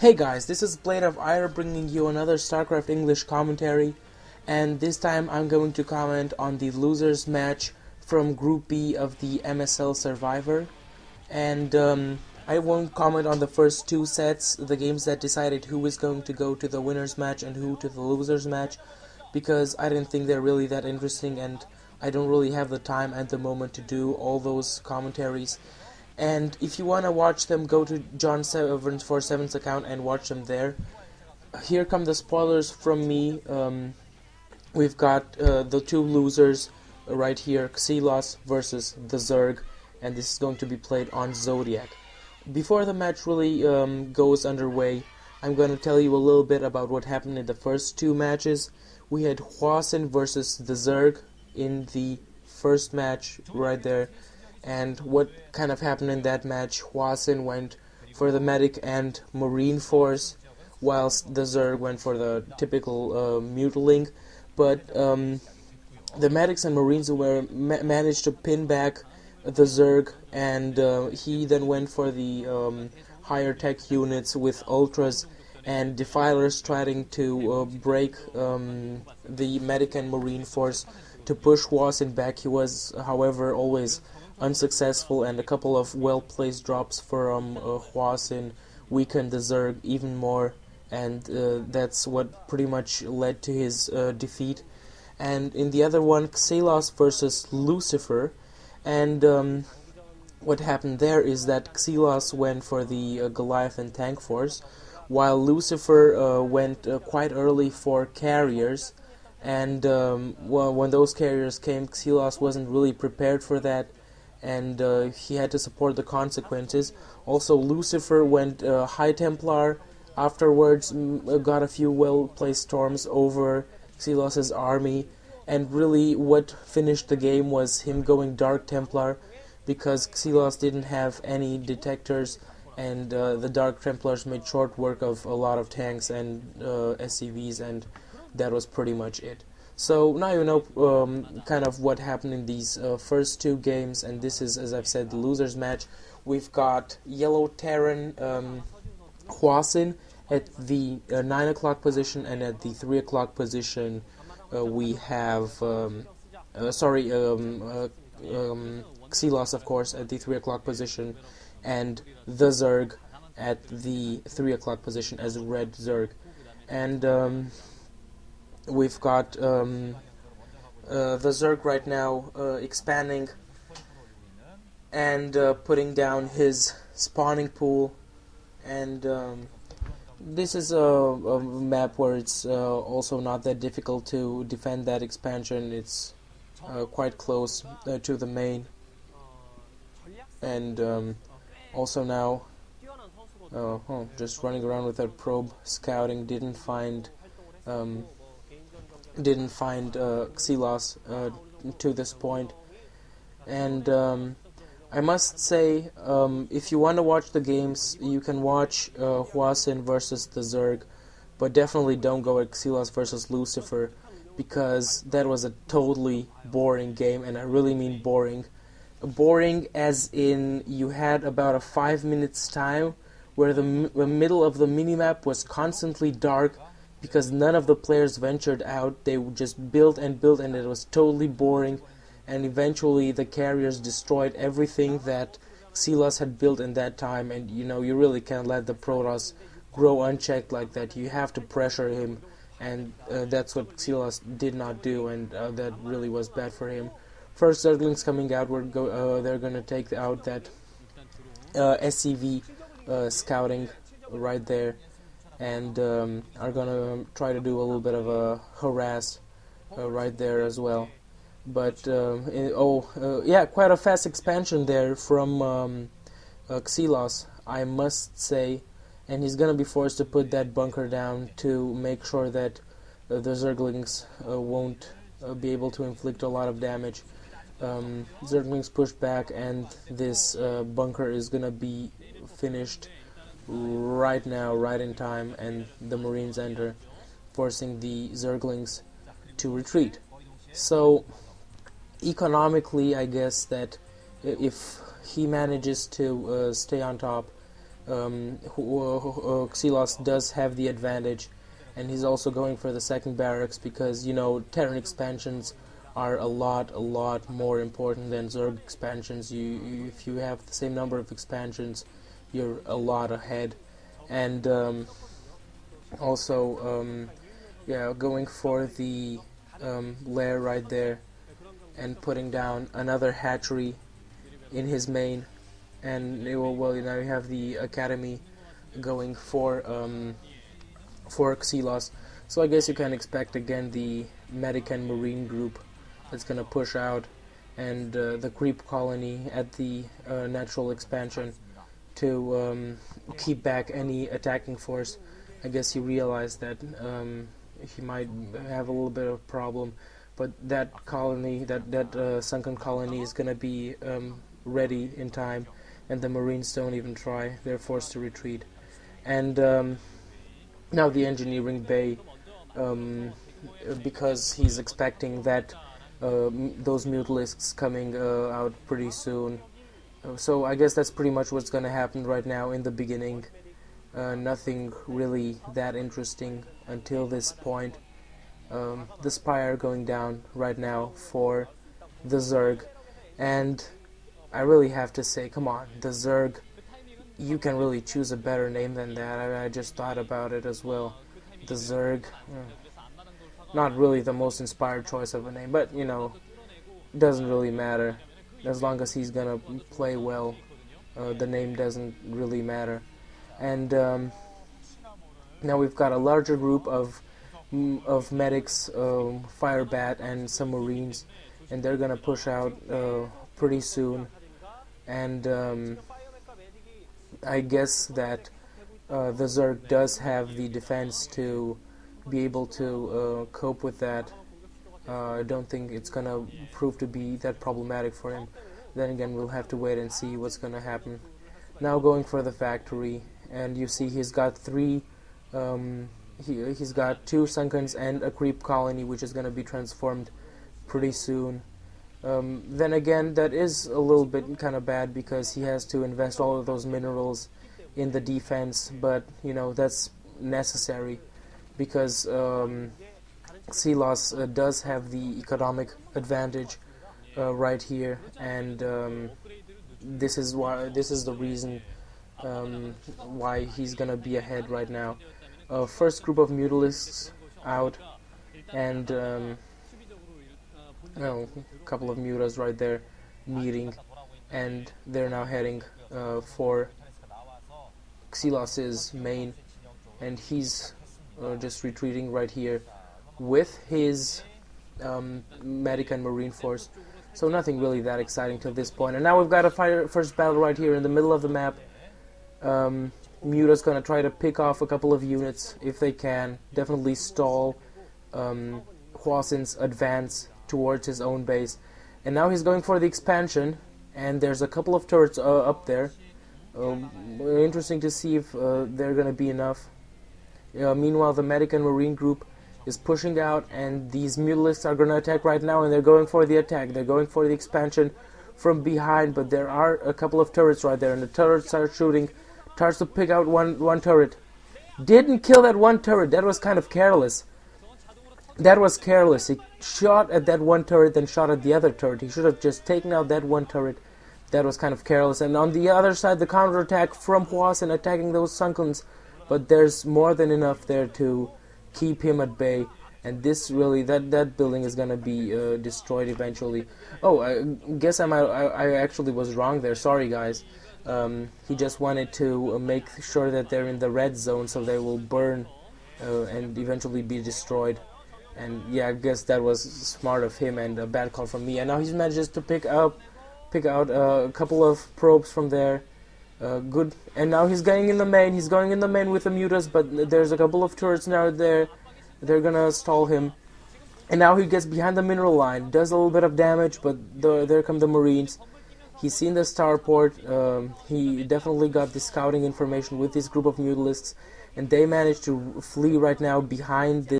Hey guys, this is Blade of Ire bringing you another StarCraft English commentary, and this time I'm going to comment on the losers match from Group B of the MSL Survivor, and I won't comment on the first two sets, the games that decided who is going to go to the winners match and who to the losers match, because I didn't think they're really that interesting and I don't really have the time at the moment to do all those commentaries. And if you want to watch them, go to John747's account and watch them there. Here come the spoilers from me. We've got the two losers right here, Xellos versus theZerg, and this is going to be played on Zodiac. Before the match really goes underway, I'm going to tell you a little bit about what happened in the first two matches. We had Hwasin versus theZerg in the first match right there. And what kind of happened in that match, Hwasin went for the medic and marine force, whilst theZerg went for the typical mutiling. But the medics and marines were managed to pin back theZerg, and he then went for the higher tech units with ultras and defilers trying to break the medic and marine force to push Hwasin back. He was, however, always unsuccessful, and a couple of well-placed drops from Hwasin weakened theZerg even more, and that's what pretty much led to his defeat. And in the other one, Xellos versus Lucifer, and what happened there is that Xellos went for the Goliath and tank force, while Lucifer went quite early for carriers, and well, when those carriers came, Xellos wasn't really prepared for that, and he had to support the consequences. Also, Lucifer went High Templar, afterwards got a few well-placed storms over Xelos's army, and really what finished the game was him going Dark Templar, because Xelos didn't have any detectors, and the Dark Templars made short work of a lot of tanks and SCVs, and that was pretty much it. So now you know kind of what happened in these first two games, and this is, as I've said, the losers match. We've got Yellow Terran Hwasin at the 9 o'clock position, and at the 3 o'clock position we have Xelos, of course, at the 3 o'clock position, and theZerg at the 3 o'clock position as Red Zerg. And we've got theZerg right now expanding and putting down his spawning pool, and this is a map where it's also not that difficult to defend that expansion. It's quite close to the main, and also now just running around with that probe scouting, didn't find Xelos to this point. And I must say, if you want to watch the games, you can watch Hwasin versus theZerg, but definitely don't go at Xelos versus Lucifer, because that was a totally boring game, and I really mean boring. Boring as in you had about a 5 minutes time where the middle of the minimap was constantly dark, because none of the players ventured out. They just built and built, and it was totally boring, and eventually the carriers destroyed everything that Xelos had built in that time. And you know, you really can't let the Protoss grow unchecked like that. You have to pressure him, and that's what Xelos did not do, and that really was bad for him. First Zerglings coming out, they're going to take out that SCV scouting right there, and are gonna try to do a little bit of a harass right there as well. But yeah, quite a fast expansion there from Xelos, I must say, and he's gonna be forced to put that bunker down to make sure that the Zerglings won't be able to inflict a lot of damage. Zerglings push back, and this bunker is gonna be finished right now, right in time, and the Marines enter, forcing the Zerglings to retreat. So economically, I guess that if he manages to stay on top, Xellos does have the advantage, and he's also going for the second barracks because, you know, Terran expansions are a lot more important than Zerg expansions. If you have the same number of expansions, you're a lot ahead. And yeah, going for the lair right there and putting down another hatchery in his main, and well, now you have the academy going for Xellos. So I guess you can expect again the medic and marine group that's gonna push out, and the creep colony at the natural expansion to keep back any attacking force. I guess he realized that he might have a little bit of problem, but that colony, that sunken colony, is gonna be ready in time, and the Marines don't even try. They're forced to retreat. And now the engineering bay, because he's expecting that those mutalisks coming out pretty soon. So I guess that's pretty much what's going to happen right now in the beginning. Nothing really that interesting until this point. The Spire going down right now for the Zerg, and I really have to say, come on, the Zerg, you can really choose a better name than that. I just thought about it as well. The Zerg, not really the most inspired choice of a name, but you know, doesn't really matter. As long as he's gonna play well, the name doesn't really matter. And now we've got a larger group of medics, Firebat, and some Marines, and they're gonna push out pretty soon. And I guess that the Zerg does have the defense to be able to cope with that. I don't think it's gonna prove to be that problematic for him. Then again, we'll have to wait and see what's gonna happen. Now going for the factory, and you see he's got three. He's got 2 Sunkens and a creep colony, which is gonna be transformed pretty soon. Then again, that is a little bit kind of bad because he has to invest all of those minerals in the defense, but you know, that's necessary because Xellos does have the economic advantage right here, and this is the reason why he's gonna be ahead right now. First group of mutalisks out, and a couple of mutas right there meeting, and they're now heading for Xelos's main, and he's just retreating right here with his medic and marine force. So nothing really that exciting till this point. And now we've got a first battle right here in the middle of the map. Muta's gonna try to pick off a couple of units if they can. Definitely stall Hwasin's advance towards his own base. And now he's going for the expansion, and there's a couple of turrets up there. Interesting to see if they're gonna be enough. Meanwhile, the medic and marine group is pushing out, and these mutalisks are going to attack right now, and they're going for the attack. They're going for the expansion from behind, but there are a couple of turrets right there, and the turrets are shooting. Tries to pick out one turret. Didn't kill that one turret. That was kind of careless. That was careless. He shot at that one turret, then shot at the other turret. He should have just taken out that one turret. That was kind of careless. And on the other side, the counterattack from Hwasin attacking those Sunkens, but there's more than enough there to keep him at bay, and this really, that building is gonna be destroyed eventually. Oh, I guess I actually was wrong there. Sorry, guys. He just wanted to make sure that they're in the red zone, so they will burn and eventually be destroyed. And yeah, I guess that was smart of him and a bad call from me. And now he manages to pick out a couple of probes from there. Good, and now he's going in the main. He's going in the main with the mutas, but there's a couple of turrets now there. They're gonna stall him, and now he gets behind the mineral line. Does a little bit of damage, but there come the Marines. He's seen the starport. He definitely got the scouting information with this group of mutalisks, and they managed to flee right now behind this